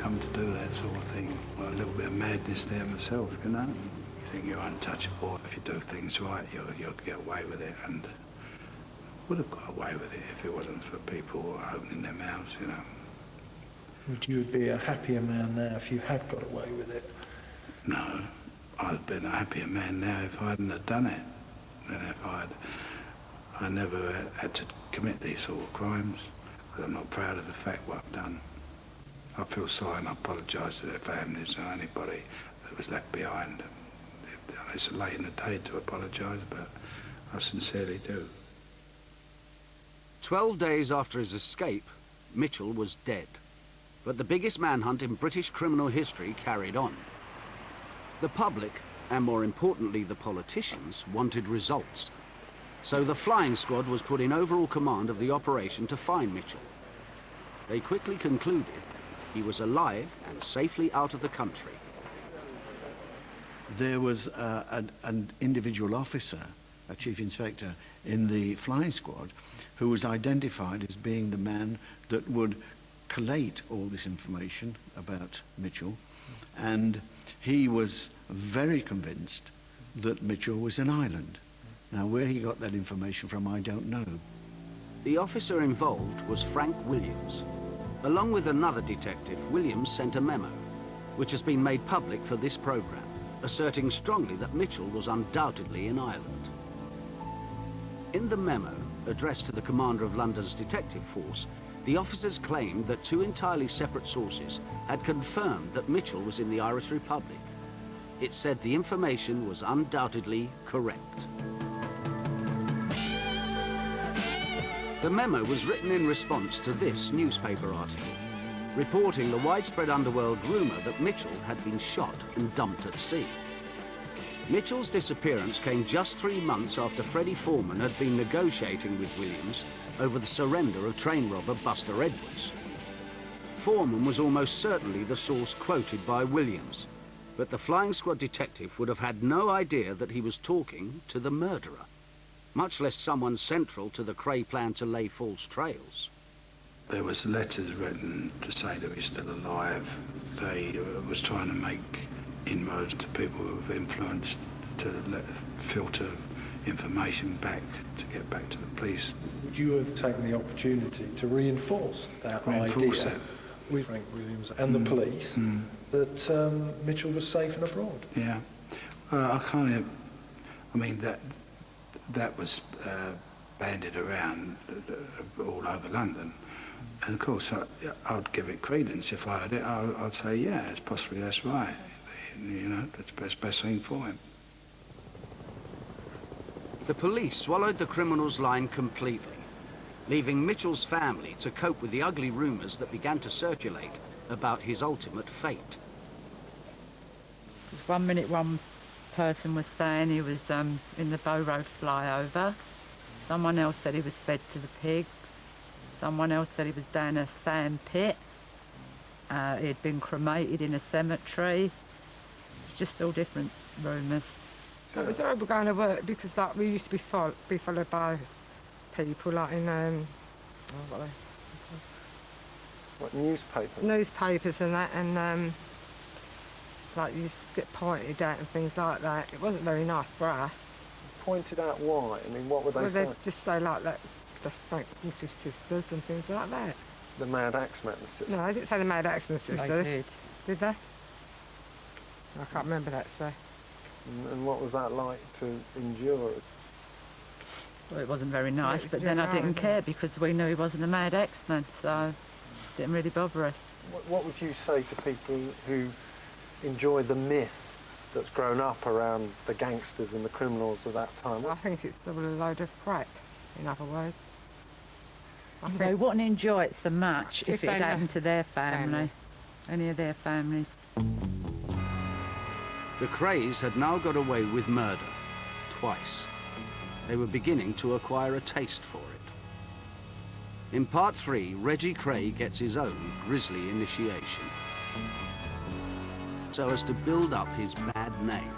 come to do that sort of thing. Well, a little bit of madness there myself, you know. You think you're untouchable. If you do things right, you'll get away with it, and would have got away with it if it wasn't for people opening their mouths, you know. Would you be a happier man now if you had got away with it? No, I'd have been a happier man now if I hadn't have done it. And if I never had to commit these sort of crimes. Because I'm not proud of the fact what I've done. I feel sorry and I apologise to their families and anybody that was left behind. It's late in the day to apologise, but I sincerely do. 12 days after his escape, Mitchell was dead. But the biggest manhunt in British criminal history carried on. The public, and more importantly the politicians, wanted results. So the flying squad was put in overall command of the operation to find Mitchell. They quickly concluded he was alive and safely out of the country. There was an individual officer, a chief inspector in the flying squad, who was identified as being the man that would collate all this information about Mitchell, and he was very convinced that Mitchell was in Ireland. Now, where he got that information from, I don't know. The officer involved was Frank Williams. Along with another detective, Williams sent a memo, which has been made public for this program, asserting strongly that Mitchell was undoubtedly in Ireland. In the memo, addressed to the commander of London's detective force, the officers claimed that two entirely separate sources had confirmed that Mitchell was in the Irish Republic. It said the information was undoubtedly correct. The memo was written in response to this newspaper article, reporting the widespread underworld rumour that Mitchell had been shot and dumped at sea. Mitchell's disappearance came just 3 months after Freddie Foreman had been negotiating with Williams over the surrender of train robber Buster Edwards. Foreman was almost certainly the source quoted by Williams, but the flying squad detective would have had no idea that he was talking to the murderer, much less someone central to the Kray plan to lay false trails. There was letters written to say that he's still alive. They was trying to make inroads to people of influence to filter information back, to get back to the police. Would you have taken the opportunity to reinforce that idea with Frank Williams and the police that Mitchell was safe and abroad? Yeah. I mean, that was bandied around all over London. And of course, I'd give it credence if I heard it. I'd say, yeah, it's possibly that's right. You know, that's the best thing for him. The police swallowed the criminal's line completely, leaving Mitchell's family to cope with the ugly rumours that began to circulate about his ultimate fate. 'Cause 1 minute one person was saying he was in the Bow Road flyover. Someone else said he was fed to the pigs. Someone else said he was down a sand pit. He'd been cremated in a cemetery. It's just all different rumours. So it was horrible going to work because like we used to be followed by people like in what newspapers? Newspapers and that, and like you used to get pointed at and things like that. It wasn't very nice for us. Pointed out why? I mean, what would they say? They'd just say like that, that's Frank Mitchell's sisters and things like that. The Mad Axeman sisters? No, I didn't say the Mad Axeman sisters. They did. Did they? I can't remember that, so. And what was that like to endure? Well, it wasn't very nice, but then I didn't care because we knew he wasn't a Mad Axeman, so it didn't really bother us. What would you say to people who enjoy the myth that's grown up around the gangsters and the criminals of that time? I think it's a load of crap, in other words. They wouldn't enjoy it so much if it had happened to their family, any of their families. The Krays had now got away with murder, twice. They were beginning to acquire a taste for it. In part 3, Reggie Kray gets his own grisly initiation, so as to build up his bad name.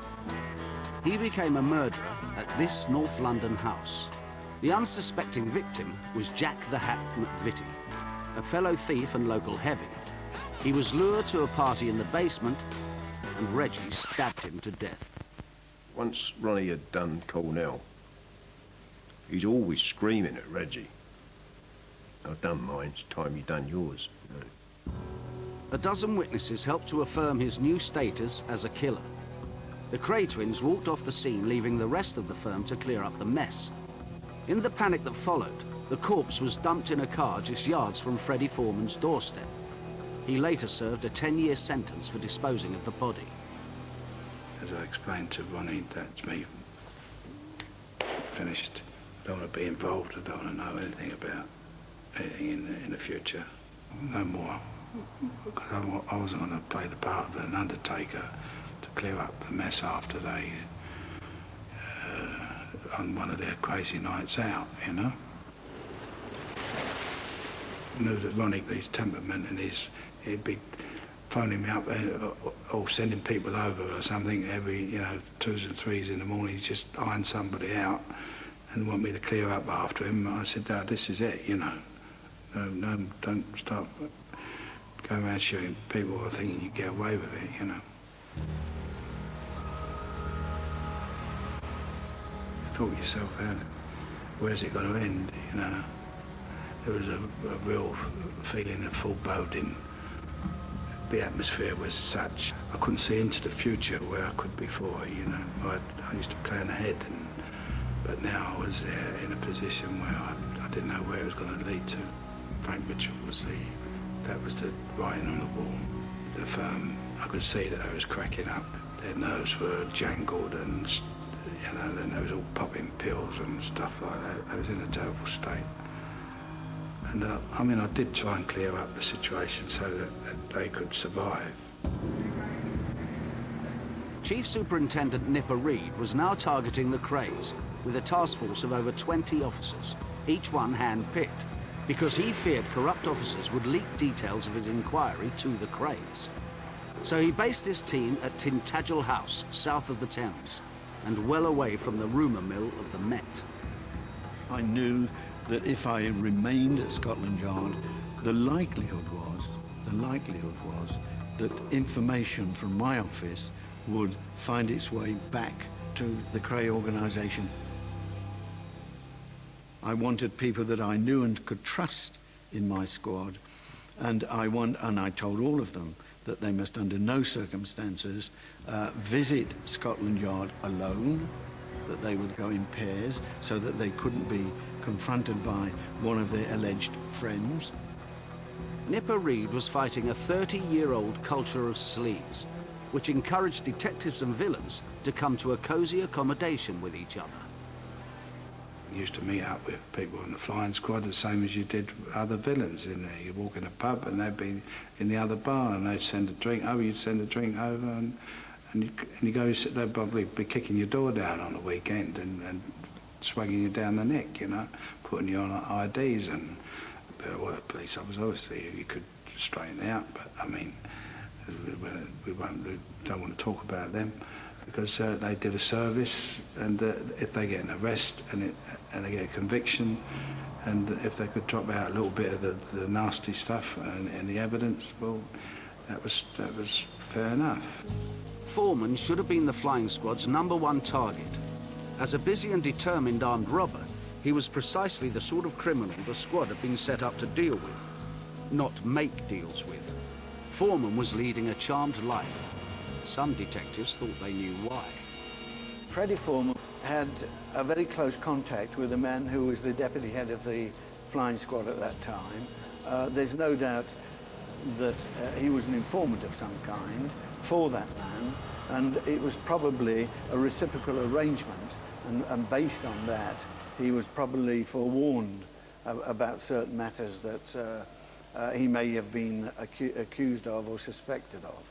He became a murderer at this North London house. The unsuspecting victim was Jack the Hat McVitie, a fellow thief and local heavy. He was lured to a party in the basement and Reggie stabbed him to death. Once Ronnie had done Cornell, he's always screaming at Reggie. I've done mine, it's time you done yours. You know. A dozen witnesses helped to affirm his new status as a killer. The Kray twins walked off the scene, leaving the rest of the firm to clear up the mess. In the panic that followed, the corpse was dumped in a car just yards from Freddie Foreman's doorstep. He later served a 10-year sentence for disposing of the body. As I explained to Ronnie, that's me finished. I don't want to be involved, I don't want to know anything about anything in the future. No more. Because I wasn't going to play the part of an undertaker to clear up the mess after they, on one of their crazy nights out, you know. I knew that Ronnie, his temperament and he'd be phoning me up or sending people over or something every, 2s and 3s in the morning. He'd just iron somebody out and want me to clear up after him. I said, "Dad, this is it, you know. No, don't start going around shooting people or thinking you get away with it, you know." Thought yourself out, where's it going to end, you know? There was a real feeling of foreboding. The atmosphere was such, I couldn't see into the future where I could before, you know. I used to plan ahead, but now I was in a position where I didn't know where it was going to lead to. Frank Mitchell was that was the writing on the wall. The firm, I could see that they was cracking up. Their nerves were jangled and, then they was all popping pills and stuff like that. They was in a terrible state. And I did try and clear up the situation so that they could survive. Chief Superintendent Nipper Reed was now targeting the Krays with a task force of over 20 officers, each one hand-picked, because he feared corrupt officers would leak details of his inquiry to the Krays. So he based his team at Tintagel House, south of the Thames, and well away from the rumour mill of the Met. I knew that if I remained at Scotland Yard, the likelihood was that information from my office would find its way back to the Kray organisation. I wanted people that I knew and could trust in my squad, and I told all of them that they must under no circumstances visit Scotland Yard alone, that they would go in pairs so that they couldn't be confronted by one of their alleged friends. Nipper Reed was fighting a 30-year-old culture of sleaze, which encouraged detectives and villains to come to a cosy accommodation with each other. You used to meet up with people in the flying squad the same as you did other villains in there. You walk in a pub and they'd be in the other bar and they'd send a drink over, you'd send a drink over and you go, they'd probably be kicking your door down on a weekend and swagging you down the neck, putting you on IDs, and there were police officers, obviously, you could straighten out, but we don't want to talk about them because they did a service, and if they get an arrest and they get a conviction, and if they could drop out a little bit of the nasty stuff and the evidence, well, that was fair enough. Foreman should have been the flying squad's #1 target. As a busy and determined armed robber, he was precisely the sort of criminal the squad had been set up to deal with, not make deals with. Foreman was leading a charmed life. Some detectives thought they knew why. Freddie Foreman had a very close contact with a man who was the deputy head of the flying squad at that time. There's no doubt that he was an informant of some kind for that man, and it was probably a reciprocal arrangement, and based on that, he was probably forewarned about certain matters that he may have been accused of or suspected of.